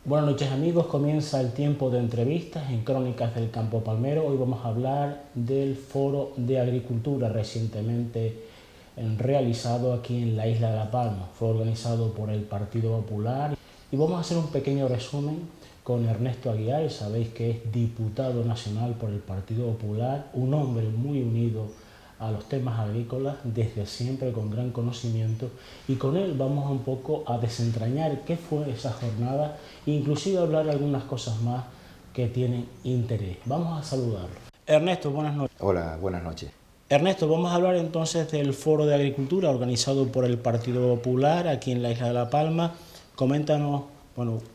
Buenas noches amigos, comienza el tiempo de entrevistas en Crónicas del Campo Palmero. Hoy vamos a hablar del Foro de Agricultura recientemente realizado aquí en la isla de La Palma. Fue organizado por el Partido Popular y vamos a hacer un pequeño resumen con Ernesto Aguiar. Sabéis que es diputado nacional por el Partido Popular, un hombre muy unido a los temas agrícolas desde siempre, con gran conocimiento, y con él vamos un poco a desentrañar qué fue esa jornada e inclusive hablar algunas cosas más que tienen interés. Vamos a saludarlo. Ernesto, buenas noches. Hola, buenas noches. Ernesto, vamos a hablar entonces del Foro de Agricultura organizado por el Partido Popular aquí en la isla de La Palma. Coméntanos,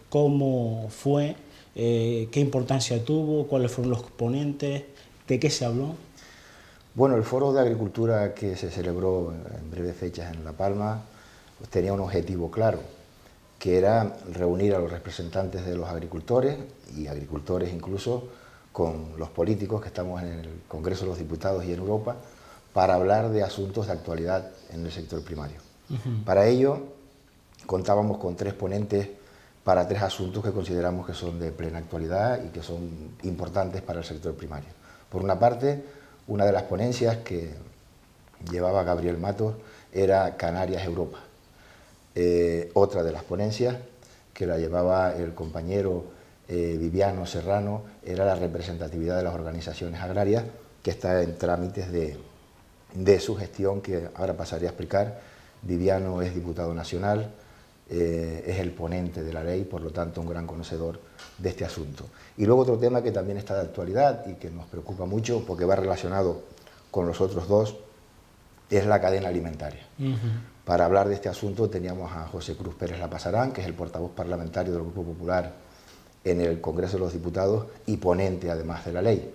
cómo fue, qué importancia tuvo, cuáles fueron los ponentes, de qué se habló. Bueno, el Foro de Agricultura que se celebró en breves fechas en La Palma pues tenía un objetivo claro, que era reunir a los representantes de los agricultores y agricultores incluso con los políticos que estamos en el Congreso de los Diputados y en Europa para hablar de asuntos de actualidad en el sector primario. Para ello contábamos con 3 ponentes para 3 asuntos que consideramos que son de plena actualidad y que son importantes para el sector primario. Por una parte, una de las ponencias que llevaba Gabriel Matos era Canarias-Europa. Otra de las ponencias que la llevaba el compañero Viviano Serrano era la representatividad de las organizaciones agrarias, que está en trámites de su gestión, que ahora pasaré a explicar. Viviano es diputado nacional, es el ponente de la ley, por lo tanto un gran conocedor de este asunto. Y luego otro tema que también está de actualidad y que nos preocupa mucho porque va relacionado con los otros dos, es la cadena alimentaria. Para hablar de este asunto teníamos a José Cruz Pérez La Pasarán, que es el portavoz parlamentario del Grupo Popular en el Congreso de los Diputados y ponente además de la ley.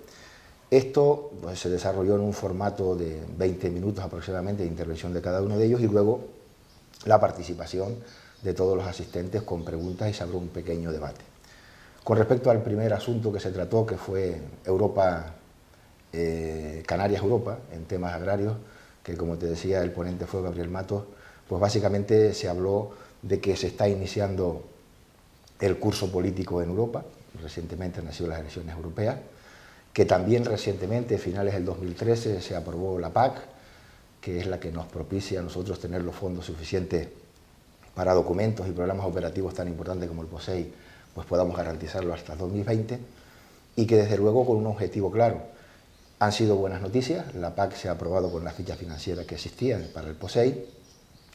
Esto pues, se desarrolló en un formato de 20 minutos aproximadamente de intervención de cada uno de ellos y luego la participación de todos los asistentes con preguntas y se abrió un pequeño debate. Con respecto al primer asunto que se trató, que fue Canarias-Europa, en temas agrarios, que como te decía el ponente fue Gabriel Matos, pues básicamente se habló de que se está iniciando el curso político en Europa, recientemente han sido las elecciones europeas, que también recientemente, a finales del 2013, se aprobó la PAC, que es la que nos propicia a nosotros tener los fondos suficientes para documentos y programas operativos tan importantes como el POSEI, pues podamos garantizarlo hasta 2020, y que desde luego con un objetivo claro. Han sido buenas noticias, la PAC se ha aprobado con las fichas financieras que existían para el POSEI.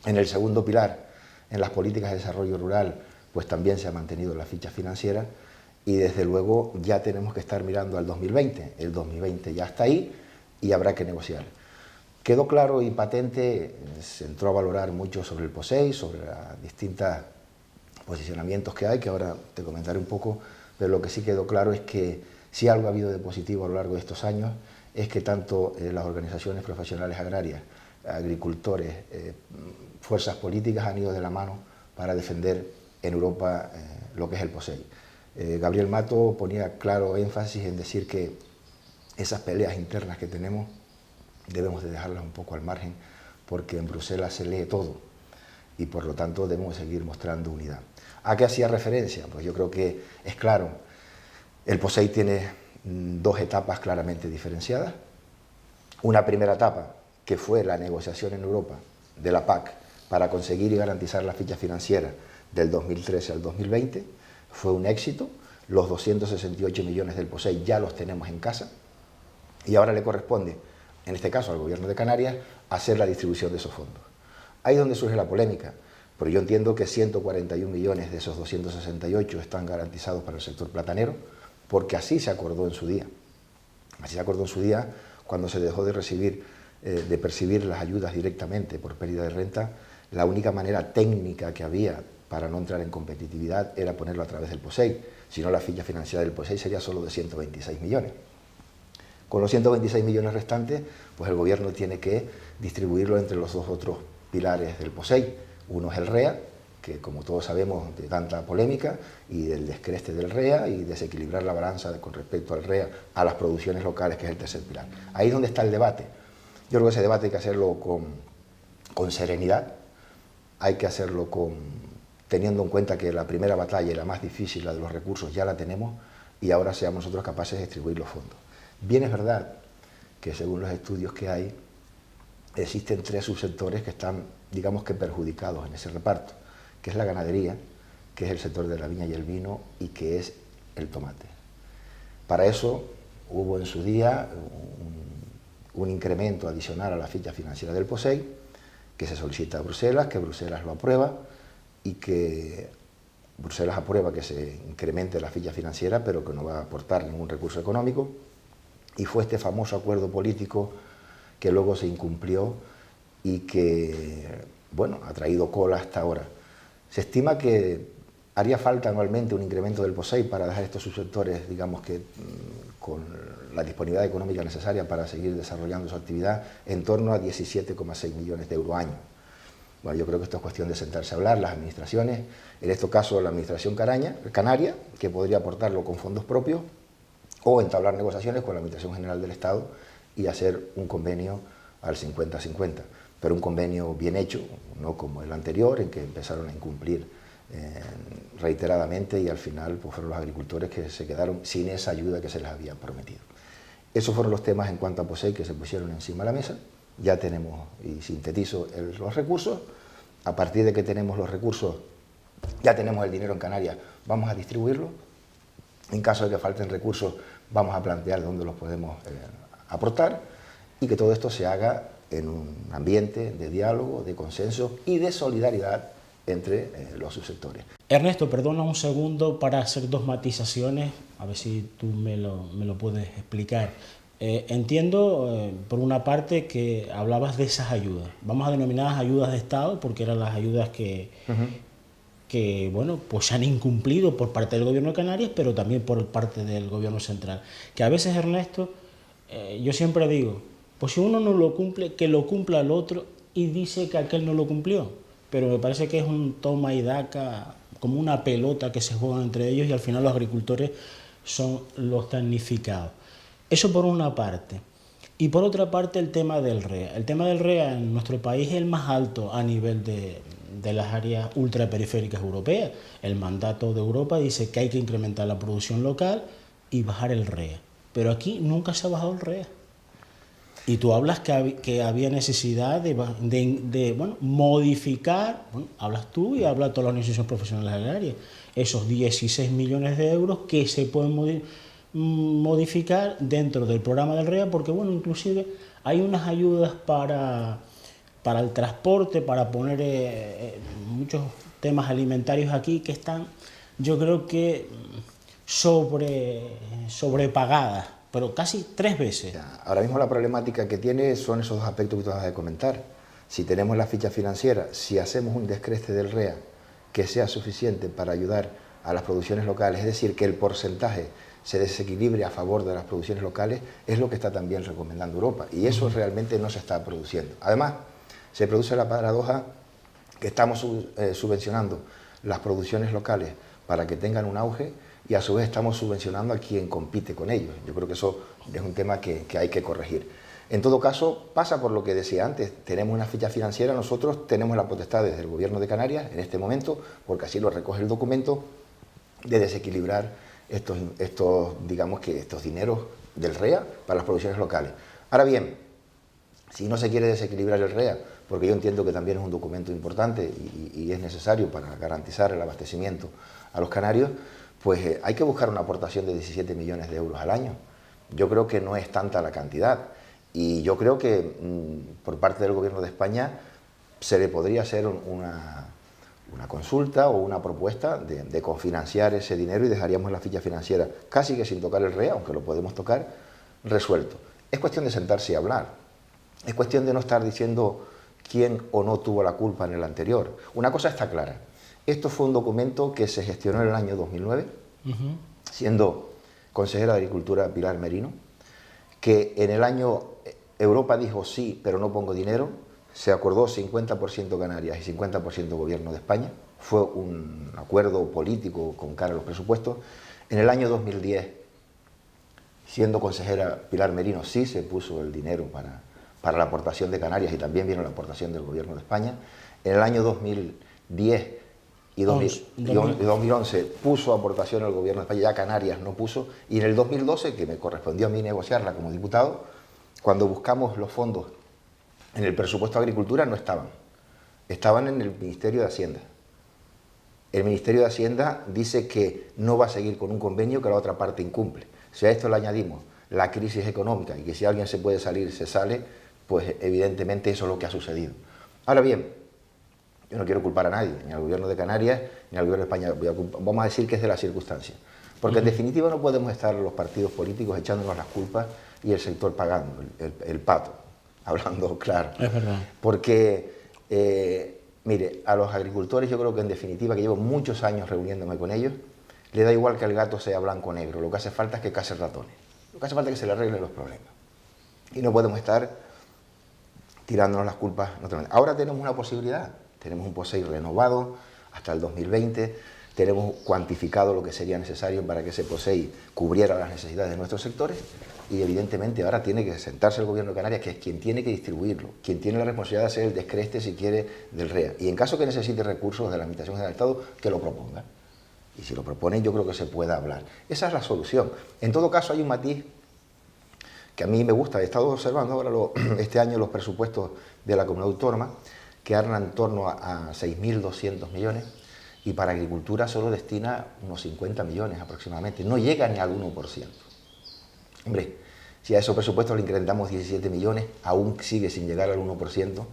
En el segundo pilar, en las políticas de desarrollo rural, pues también se ha mantenido las fichas financieras y desde luego ya tenemos que estar mirando al 2020. El 2020 ya está ahí y habrá que negociar. Quedó claro y patente, se entró a valorar mucho sobre el POSEI, sobre los distintos posicionamientos que hay, que ahora te comentaré un poco, pero lo que sí quedó claro es que si algo ha habido de positivo a lo largo de estos años es que tanto las organizaciones profesionales agrarias, agricultores, fuerzas políticas han ido de la mano para defender en Europa lo que es el POSEI. Gabriel Mato ponía claro énfasis en decir que esas peleas internas que tenemos debemos de dejarlas un poco al margen porque en Bruselas se lee todo y por lo tanto debemos seguir mostrando unidad. ¿A qué hacía referencia? Pues yo creo que es claro, el POSEI tiene 2 etapas claramente diferenciadas. Una primera etapa que fue la negociación en Europa de la PAC para conseguir y garantizar la ficha financiera del 2013 al 2020, fue un éxito. Los 268 millones del POSEI ya los tenemos en casa y ahora le corresponde, en este caso al Gobierno de Canarias, hacer la distribución de esos fondos. Ahí es donde surge la polémica, pero yo entiendo que 141 millones de esos 268 están garantizados para el sector platanero, porque así se acordó en su día. Así se acordó en su día cuando se dejó de percibir las ayudas directamente por pérdida de renta. La única manera técnica que había para no entrar en competitividad era ponerlo a través del POSEI, si no la ficha financiera del POSEI sería solo de 126 millones. Con los 126 millones restantes, pues el gobierno tiene que distribuirlo entre los 2 otros pilares del POSEI. Uno es el REA, que como todos sabemos de tanta polémica, y del descreste del REA y desequilibrar la balanza con respecto al REA a las producciones locales, que es el tercer pilar. Ahí es donde está el debate. Yo creo que ese debate hay que hacerlo con serenidad, hay que hacerlo con teniendo en cuenta que la primera batalla y la más difícil, la de los recursos, ya la tenemos, y ahora seamos nosotros capaces de distribuir los fondos. Bien es verdad que según los estudios que hay, existen 3 subsectores que están, digamos que perjudicados en ese reparto, que es la ganadería, que es el sector de la viña y el vino, y que es el tomate. Para eso hubo en su día un incremento adicional a la ficha financiera del POSEI, que se solicita a Bruselas, que Bruselas lo aprueba, y que Bruselas aprueba que se incremente la ficha financiera, pero que no va a aportar ningún recurso económico, y fue este famoso acuerdo político que luego se incumplió y que, bueno, ha traído cola hasta ahora. Se estima que haría falta anualmente un incremento del POSEI para dejar estos subsectores, digamos que con la disponibilidad económica necesaria para seguir desarrollando su actividad, en torno a 17,6 millones de euros año. Bueno, yo creo que esto es cuestión de sentarse a hablar, las administraciones, en este caso la administración canaria, que podría aportarlo con fondos propios, o entablar negociaciones con la Administración General del Estado y hacer un convenio al 50-50, pero un convenio bien hecho, no como el anterior, en que empezaron a incumplir reiteradamente y al final pues, fueron los agricultores que se quedaron sin esa ayuda que se les había prometido. Esos fueron los temas en cuanto a POSEI que se pusieron encima de la mesa. Ya tenemos, y sintetizo, los recursos. A partir de que tenemos los recursos, ya tenemos el dinero en Canarias, vamos a distribuirlo. En caso de que falten recursos, vamos a plantear dónde los podemos aportar y que todo esto se haga en un ambiente de diálogo, de consenso y de solidaridad entre los subsectores. Ernesto, perdona un segundo para hacer 2 matizaciones, a ver si tú me lo puedes explicar. Entiendo, por una parte, que hablabas de esas ayudas. Vamos a denominarlas ayudas de Estado, porque eran las ayudas que bueno, pues se han incumplido por parte del Gobierno de Canarias, pero también por parte del Gobierno central. Que a veces, Ernesto, yo siempre digo, pues si uno no lo cumple, que lo cumpla el otro y dice que aquel no lo cumplió. Pero me parece que es un toma y daca, como una pelota que se juega entre ellos y al final los agricultores son los damnificados. Eso por una parte. Y por otra parte el tema del REA. El tema del REA en nuestro país es el más alto a nivel de las áreas ultraperiféricas europeas. El mandato de Europa dice que hay que incrementar la producción local y bajar el REA. Pero aquí nunca se ha bajado el REA. Y tú hablas que había necesidad de bueno, modificar, bueno, hablas tú y habla todas las organizaciones profesionales agrarias, esos 16 millones de euros que se pueden modificar dentro del programa del REA, porque bueno, inclusive hay unas ayudas para el transporte, para poner muchos temas alimentarios aquí que están, yo creo que sobrepagadas, pero casi 3 veces. Ahora mismo la problemática que tiene son esos 2 aspectos que tú vas a comentar. Si tenemos la ficha financiera, si hacemos un descreste del REA que sea suficiente para ayudar a las producciones locales, es decir, que el porcentaje se desequilibre a favor de las producciones locales, es lo que está también recomendando Europa, y eso realmente no se está produciendo. Además, se produce la paradoja que estamos subvencionando las producciones locales para que tengan un auge y a su vez estamos subvencionando a quien compite con ellos. Yo creo que eso es un tema que hay que corregir. En todo caso, pasa por lo que decía antes, tenemos una ficha financiera, nosotros tenemos la potestad desde el Gobierno de Canarias, en este momento, porque así lo recoge el documento, de desequilibrar estos dineros del REA para las producciones locales. Ahora bien, si no se quiere desequilibrar el REA, porque yo entiendo que también es un documento importante y es necesario para garantizar el abastecimiento a los canarios, pues hay que buscar una aportación de 17 millones de euros al año. Yo creo que no es tanta la cantidad y yo creo que por parte del Gobierno de España se le podría hacer una consulta o una propuesta de cofinanciar ese dinero y dejaríamos la ficha financiera casi que sin tocar el REA, aunque lo podemos tocar, resuelto. Es cuestión de sentarse y hablar. Es cuestión de no estar diciendo quién o no tuvo la culpa en el anterior. Una cosa está clara. Esto fue un documento que se gestionó en el año 2009, siendo consejera de Agricultura Pilar Merino, que en el año Europa dijo sí, pero no pongo dinero, se acordó 50% Canarias y 50% Gobierno de España, fue un acuerdo político con cara a los presupuestos. En el año 2010, siendo consejera Pilar Merino, sí se puso el dinero para la aportación de Canarias y también vino la aportación del Gobierno de España. En el año 2010 y 2011 puso aportación al gobierno de España, ya Canarias no puso, y en el 2012, que me correspondió a mí negociarla como diputado, cuando buscamos los fondos en el presupuesto de Agricultura no estaban, estaban en el Ministerio de Hacienda. El Ministerio de Hacienda dice que no va a seguir con un convenio que la otra parte incumple. Si a esto le añadimos la crisis económica y que si alguien se puede salir, se sale, pues evidentemente eso es lo que ha sucedido. Ahora bien, yo no quiero culpar a nadie, ni al gobierno de Canarias, ni al gobierno de España. Vamos a decir que es de las circunstancias. Porque en definitiva no podemos estar los partidos políticos echándonos las culpas y el sector pagando, el pato, hablando claro. Es verdad. Porque, mire, a los agricultores yo creo que en definitiva, que llevo muchos años reuniéndome con ellos, le da igual que el gato sea blanco o negro, lo que hace falta es que case ratones, lo que hace falta es que se le arreglen los problemas. Y no podemos estar tirándonos las culpas. Ahora tenemos una posibilidad, tenemos un POSEI renovado hasta el 2020, tenemos cuantificado lo que sería necesario para que ese POSEI cubriera las necesidades de nuestros sectores y evidentemente ahora tiene que sentarse el gobierno de Canarias, que es quien tiene que distribuirlo, quien tiene la responsabilidad de hacer el descreste, si quiere, del REA. Y en caso que necesite recursos de la Administración General del Estado, que lo proponga. Y si lo proponen, yo creo que se pueda hablar. Esa es la solución. En todo caso, hay un matiz que a mí me gusta. He estado observando ahora este año los presupuestos de la Comunidad Autónoma, que andan en torno a 6.200 millones, y para agricultura solo destina unos 50 millones aproximadamente. No llega ni al 1%. Hombre, si a esos presupuestos le incrementamos 17 millones, aún sigue sin llegar al 1%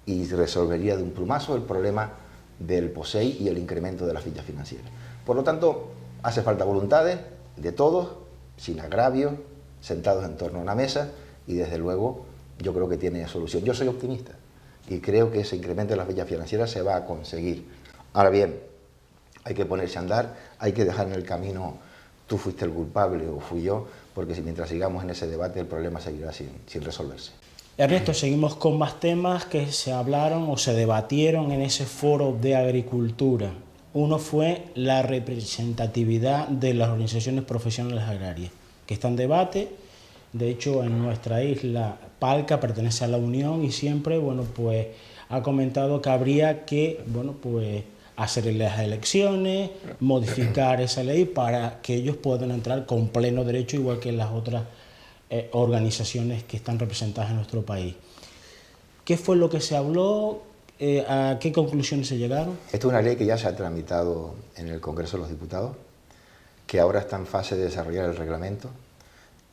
y resolvería de un plumazo el problema del POSEI y el incremento de la ficha financiera. Por lo tanto, hace falta voluntades de todos, sin agravios, sentados en torno a una mesa, y desde luego yo creo que tiene solución. Yo soy optimista y creo que ese incremento de la ficha financiera se va a conseguir. Ahora bien, hay que ponerse a andar, hay que dejar en el camino tú fuiste el culpable o fui yo, porque si mientras sigamos en ese debate el problema seguirá sin resolverse. Ernesto, seguimos con más temas que se hablaron o se debatieron en ese foro de agricultura. Uno fue la representatividad de las organizaciones profesionales agrarias, que está en debate. De hecho, en nuestra isla, Palca pertenece a la Unión y siempre, bueno, pues ha comentado que habría que, bueno, pues hacer las elecciones, modificar esa ley para que ellos puedan entrar con pleno derecho, igual que las otras organizaciones que están representadas en nuestro país. ¿Qué fue lo que se habló? ¿A qué conclusiones se llegaron? Esta es una ley que ya se ha tramitado en el Congreso de los Diputados, que ahora está en fase de desarrollar el reglamento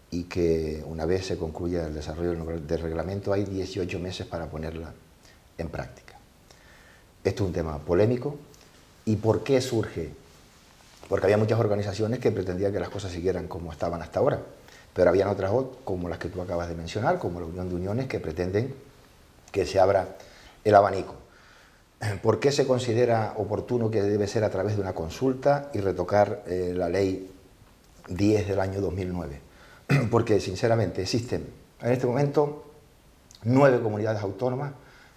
y que una vez se concluya el desarrollo del reglamento hay 18 meses para ponerla en práctica. Esto es un tema polémico. ¿Y por qué surge? Porque había muchas organizaciones que pretendían que las cosas siguieran como estaban hasta ahora, pero habían otras, como las que tú acabas de mencionar, como la Unión de Uniones, que pretenden que se abra el abanico. ¿Por qué se considera oportuno que debe ser a través de una consulta y retocar la ley 10 del año 2009? Porque sinceramente existen en este momento 9 comunidades autónomas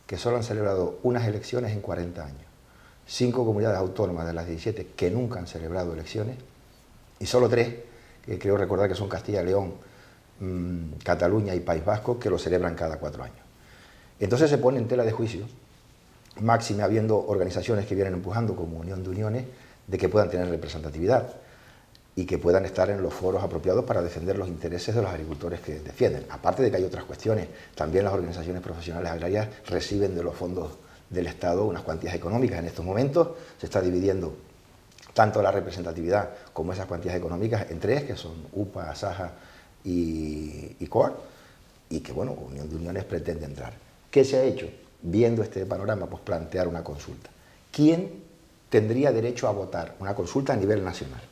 que solo han celebrado unas elecciones en 40 años. 5 comunidades autónomas de las 17 que nunca han celebrado elecciones y solo 3, que creo recordar que son Castilla y León, Cataluña y País Vasco, que lo celebran cada 4 años. Entonces se pone en tela de juicio, máxime habiendo organizaciones que vienen empujando como Unión de Uniones, de que puedan tener representatividad y que puedan estar en los foros apropiados para defender los intereses de los agricultores que defienden. Aparte de que hay otras cuestiones, también las organizaciones profesionales agrarias reciben de los fondos del Estado unas cuantías económicas. En estos momentos se está dividiendo tanto la representatividad como esas cuantías económicas en 3, que son UPA, ASAJA y COAG, y que, bueno, Unión de Uniones pretende entrar. ¿Qué se ha hecho? Viendo este panorama, pues plantear una consulta. ¿Quién tendría derecho a votar? Una consulta a nivel nacional.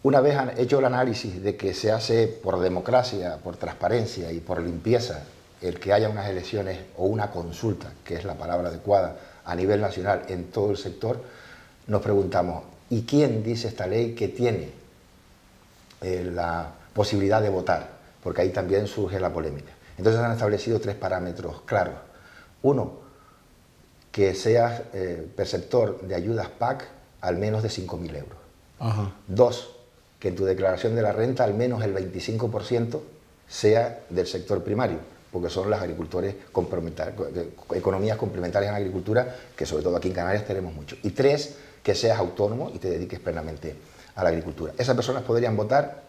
Una vez han hecho el análisis de que se hace por democracia, por transparencia y por limpieza el que haya unas elecciones o una consulta, que es la palabra adecuada, a nivel nacional en todo el sector, nos preguntamos, ¿y quién dice esta ley que tiene la posibilidad de votar? Porque ahí también surge la polémica. Entonces han establecido 3 parámetros claros. Uno, que seas perceptor de ayudas PAC al menos de 5.000 euros. Ajá. 2, que en tu declaración de la renta al menos el 25% sea del sector primario, porque son los agricultores economías complementarias en agricultura, que sobre todo aquí en Canarias tenemos mucho. Y 3, que seas autónomo y te dediques plenamente a la agricultura. Esas personas podrían votar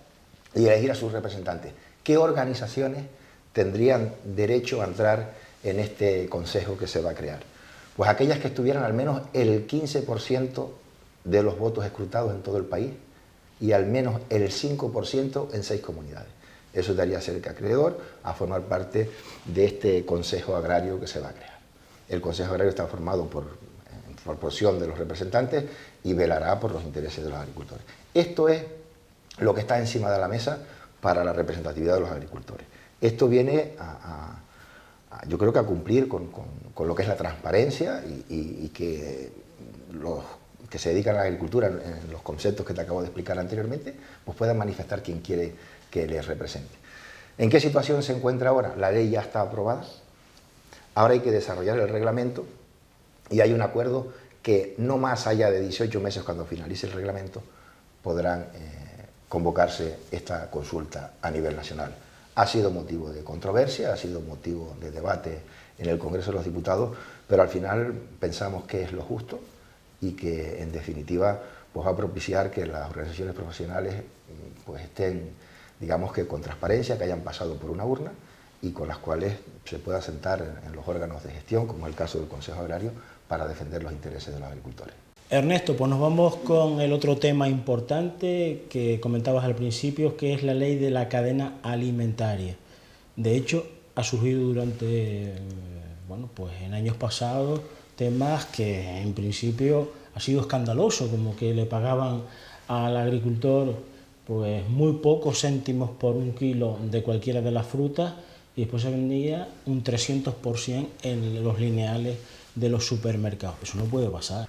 y elegir a sus representantes. ¿Qué organizaciones tendrían derecho a entrar en este consejo que se va a crear? Pues aquellas que estuvieran al menos el 15% de los votos escrutados en todo el país y al menos el 5% en 6 comunidades. Eso daría ser acreedor a formar parte de este Consejo Agrario que se va a crear. El Consejo Agrario está formado en proporción de los representantes y velará por los intereses de los agricultores. Esto es lo que está encima de la mesa para la representatividad de los agricultores. Esto viene yo creo que a cumplir con lo que es la transparencia y que los que se dedican a la agricultura en los conceptos que te acabo de explicar anteriormente, pues puedan manifestar quien quiere que les represente. ¿En qué situación se encuentra ahora? La ley ya está aprobada, ahora hay que desarrollar el reglamento y hay un acuerdo que no más allá de 18 meses cuando finalice el reglamento podrán convocarse esta consulta a nivel nacional. Ha sido motivo de controversia, ha sido motivo de debate en el Congreso de los Diputados, pero al final pensamos que es lo justo y que en definitiva pues va a propiciar que las organizaciones profesionales pues estén, digamos que con transparencia, que hayan pasado por una urna y con las cuales se pueda sentar en los órganos de gestión, como es el caso del Consejo Agrario, para defender los intereses de los agricultores. Ernesto, pues nos vamos con el otro tema importante que comentabas al principio, que es la ley de la cadena alimentaria. De hecho, ha surgido durante, bueno, pues en años pasados, temas que en principio ha sido escandaloso, como que le pagaban al agricultor pues muy pocos céntimos por un kilo de cualquiera de las frutas y después se vendía un 300% en los lineales de los supermercados. Eso no puede pasar.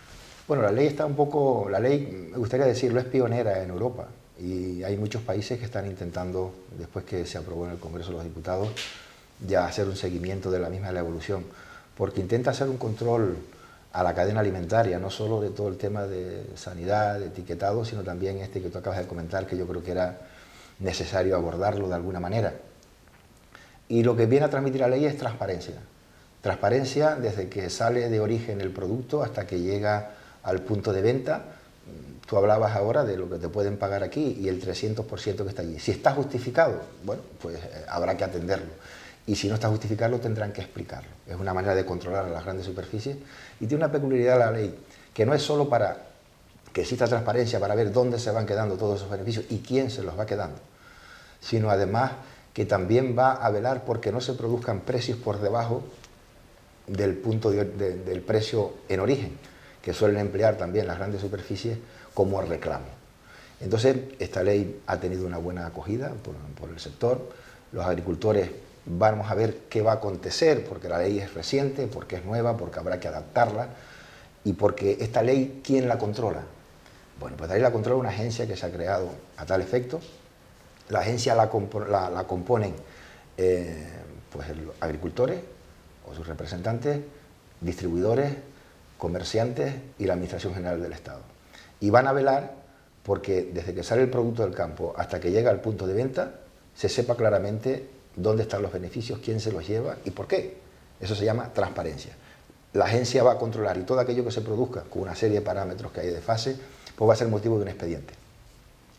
Bueno, la ley está un poco, la ley, me gustaría decirlo, es pionera en Europa y hay muchos países que están intentando, después que se aprobó en el Congreso de los Diputados, ya hacer un seguimiento de la misma evolución, porque intenta hacer un control a la cadena alimentaria, no solo de todo el tema de sanidad, de etiquetado, sino también este que tú acabas de comentar, que yo creo que era necesario abordarlo de alguna manera. Y lo que viene a transmitir la ley es transparencia. Transparencia desde que sale de origen el producto hasta que llega al punto de venta. Tú hablabas ahora de lo que te pueden pagar aquí y el 300% que está allí. Si está justificado, bueno, pues habrá que atenderlo. Y si no está justificado, tendrán que explicarlo. Es una manera de controlar a las grandes superficies y tiene una peculiaridad la ley, que no es solo para que exista transparencia, para ver dónde se van quedando todos esos beneficios y quién se los va quedando, sino además que también va a velar porque no se produzcan precios por debajo del punto del precio en origen, que suelen emplear también las grandes superficies como reclamo. Entonces, esta ley ha tenido una buena acogida por el sector. Los agricultores vamos a ver qué va a acontecer, porque la ley es reciente, porque es nueva, porque habrá que adaptarla y porque esta ley, ¿quién la controla? Bueno, pues la ley la controla una agencia que se ha creado a tal efecto. La agencia la componen pues los agricultores o sus representantes, distribuidores, comerciantes y la Administración General del Estado. Y van a velar porque desde que sale el producto del campo hasta que llega al punto de venta se sepa claramente dónde están los beneficios, quién se los lleva y por qué. Eso se llama transparencia. La agencia va a controlar y todo aquello que se produzca con una serie de parámetros que hay de fase, pues va a ser motivo de un expediente.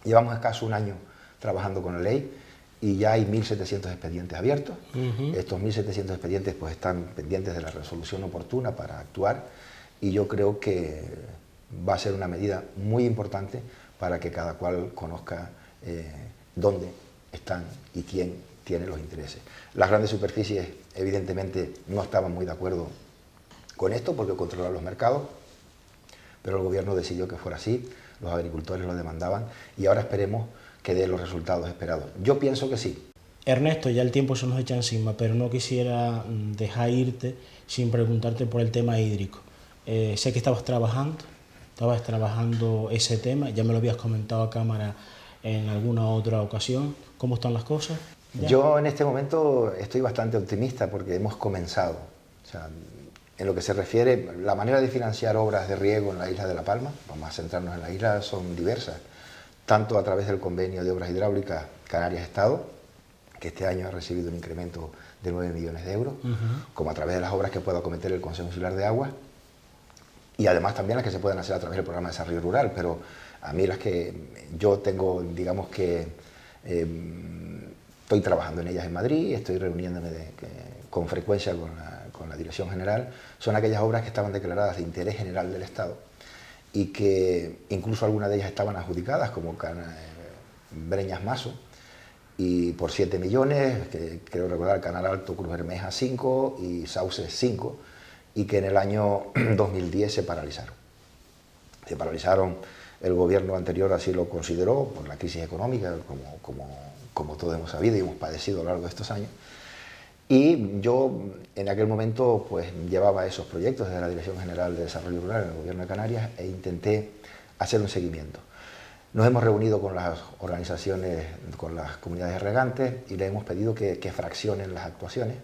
Llevamos escaso un año trabajando con la ley y ya hay 1.700 expedientes abiertos. Estos 1.700 expedientes pues están pendientes de la resolución oportuna para actuar y yo creo que va a ser una medida muy importante para que cada cual conozca dónde están y quién tiene los intereses. Las grandes superficies evidentemente no estaban muy de acuerdo con esto porque controlan los mercados, pero el gobierno decidió que fuera así, los agricultores lo demandaban y ahora esperemos que dé los resultados esperados. Yo pienso que sí. Ernesto, ya el tiempo se nos echa encima, pero no quisiera dejar irte sin preguntarte por el tema hídrico. Sé que estabas trabajando ese tema, ya me lo habías comentado a cámara en alguna otra ocasión. ¿Cómo están las cosas? ¿Ya? Yo en este momento estoy bastante optimista porque hemos comenzado. O sea, en lo que se refiere, la manera de financiar obras de riego en la isla de La Palma, vamos a centrarnos en la isla, son diversas. Tanto a través del convenio de obras hidráulicas Canarias-Estado, que este año ha recibido un incremento de 9 millones de euros, como a través de las obras que pueda acometer el Consejo Insular de Aguas, y además también las que se pueden hacer a través del programa de desarrollo rural, pero a mí las que yo tengo, digamos que estoy trabajando en ellas en Madrid, estoy reuniéndome con frecuencia con la Dirección General, son aquellas obras que estaban declaradas de interés general del Estado y que incluso algunas de ellas estaban adjudicadas, como Breñas Maso, y por 7 millones, que creo recordar Canal Alto Cruz Bermeja 5 y Sauces 5, y que en el año 2010 se paralizaron. Se paralizaron, el gobierno anterior así lo consideró, por la crisis económica, como todos hemos sabido y hemos padecido a lo largo de estos años. Y yo en aquel momento pues llevaba esos proyectos desde la Dirección General de Desarrollo Rural en el Gobierno de Canarias e intenté hacer un seguimiento. Nos hemos reunido con las organizaciones, con las comunidades regantes y les hemos pedido que fraccionen las actuaciones,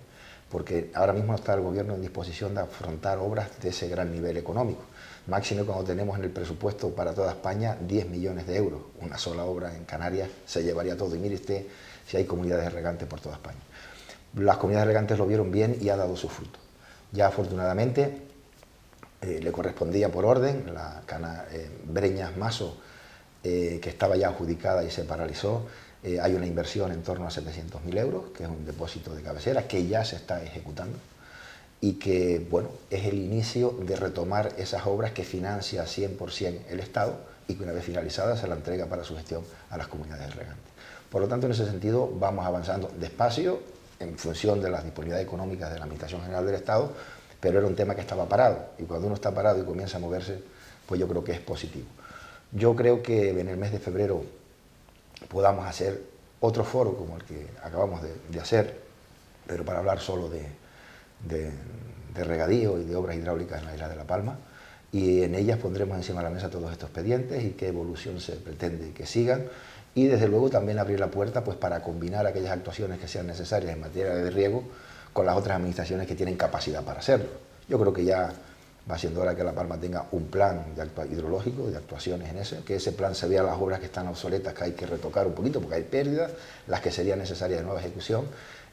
porque ahora mismo está el gobierno en disposición de afrontar obras de ese gran nivel económico. Máximo cuando tenemos en el presupuesto para toda España 10 millones de euros. Una sola obra en Canarias se llevaría todo. Y mire usted si hay comunidades regantes por toda España. Las comunidades regantes lo vieron bien y ha dado su fruto. Ya afortunadamente le correspondía por orden la Breñas Maso, que estaba ya adjudicada y se paralizó. Hay una inversión en torno a 700.000 euros, que es un depósito de cabecera, que ya se está ejecutando y que, bueno, es el inicio de retomar esas obras que financia 100% el Estado y que una vez finalizada se la entrega para su gestión a las comunidades regantes. Por lo tanto, en ese sentido, vamos avanzando despacio en función de las disponibilidades económicas de la Administración General del Estado, pero era un tema que estaba parado y cuando uno está parado y comienza a moverse, pues yo creo que es positivo. Yo creo que en el mes de febrero podamos hacer otro foro como el que acabamos de hacer, pero para hablar solo de regadío y de obras hidráulicas en la isla de La Palma, y en ellas pondremos encima de la mesa todos estos expedientes y qué evolución se pretende que sigan, y desde luego también abrir la puerta pues, para combinar aquellas actuaciones que sean necesarias en materia de riego con las otras administraciones que tienen capacidad para hacerlo. Yo creo que ya va siendo hora que La Palma tenga un plan hidrológico de actuaciones en ese, que ese plan se vea las obras que están obsoletas, que hay que retocar un poquito porque hay pérdidas, las que serían necesarias de nueva ejecución,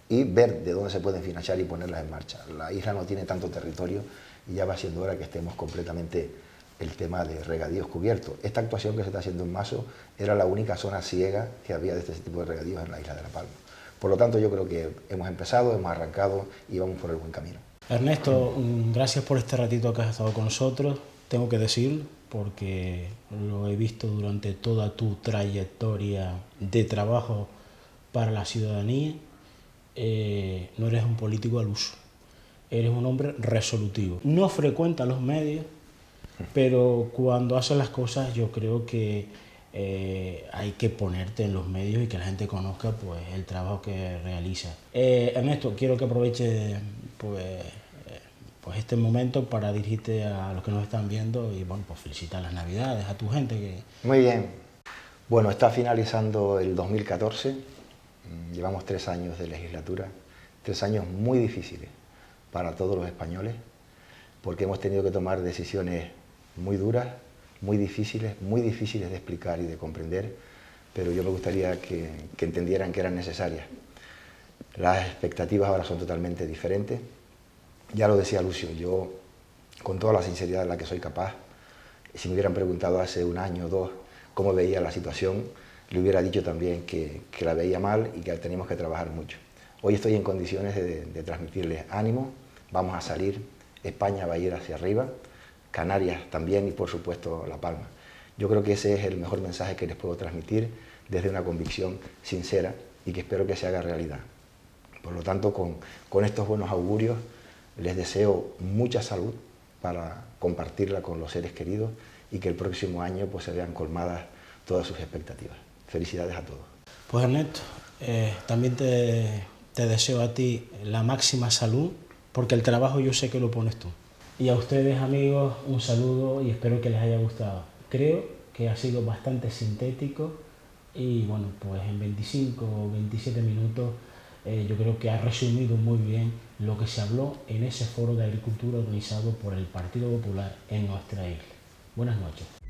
y ver de dónde se pueden financiar y ponerlas en marcha. La isla no tiene tanto territorio y ya va siendo hora que estemos completamente el tema de regadíos cubiertos. Esta actuación que se está haciendo en Maso era la única zona ciega que había de este tipo de regadíos en la isla de La Palma. Por lo tanto, yo creo que hemos empezado, hemos arrancado y vamos por el buen camino. Ernesto, gracias por este ratito que has estado con nosotros. Tengo que decir, porque lo he visto durante toda tu trayectoria de trabajo para la ciudadanía, no eres un político al uso, eres un hombre resolutivo. No frecuentas los medios, pero cuando haces las cosas yo creo que hay que ponerte en los medios y que la gente conozca pues, el trabajo que realizas. Ernesto, quiero que aproveche pues este momento para dirigirte a los que nos están viendo y bueno, pues felicitar las Navidades a tu gente. Muy bien. Bueno, está finalizando el 2014, llevamos 3 años de legislatura, 3 años muy difíciles para todos los españoles, porque hemos tenido que tomar decisiones muy duras, muy difíciles de explicar y de comprender, pero yo me gustaría que entendieran que eran necesarias. Las expectativas ahora son totalmente diferentes. Ya lo decía Lucio, yo, con toda la sinceridad de la que soy capaz, si me hubieran preguntado hace 1 año o 2 cómo veía la situación, le hubiera dicho también que la veía mal y que teníamos que trabajar mucho. Hoy estoy en condiciones de transmitirles ánimo, vamos a salir, España va a ir hacia arriba, Canarias también y por supuesto La Palma. Yo creo que ese es el mejor mensaje que les puedo transmitir desde una convicción sincera y que espero que se haga realidad. Por lo tanto, con estos buenos augurios, les deseo mucha salud para compartirla con los seres queridos y que el próximo año pues, se vean colmadas todas sus expectativas. Felicidades a todos. Pues Ernesto, también te deseo a ti la máxima salud, porque el trabajo yo sé que lo pones tú. Y a ustedes, amigos, un saludo y espero que les haya gustado. Creo que ha sido bastante sintético y bueno, pues en 25 o 27 minutos yo creo que ha resumido muy bien lo que se habló en ese foro de agricultura organizado por el Partido Popular en nuestra isla. Buenas noches.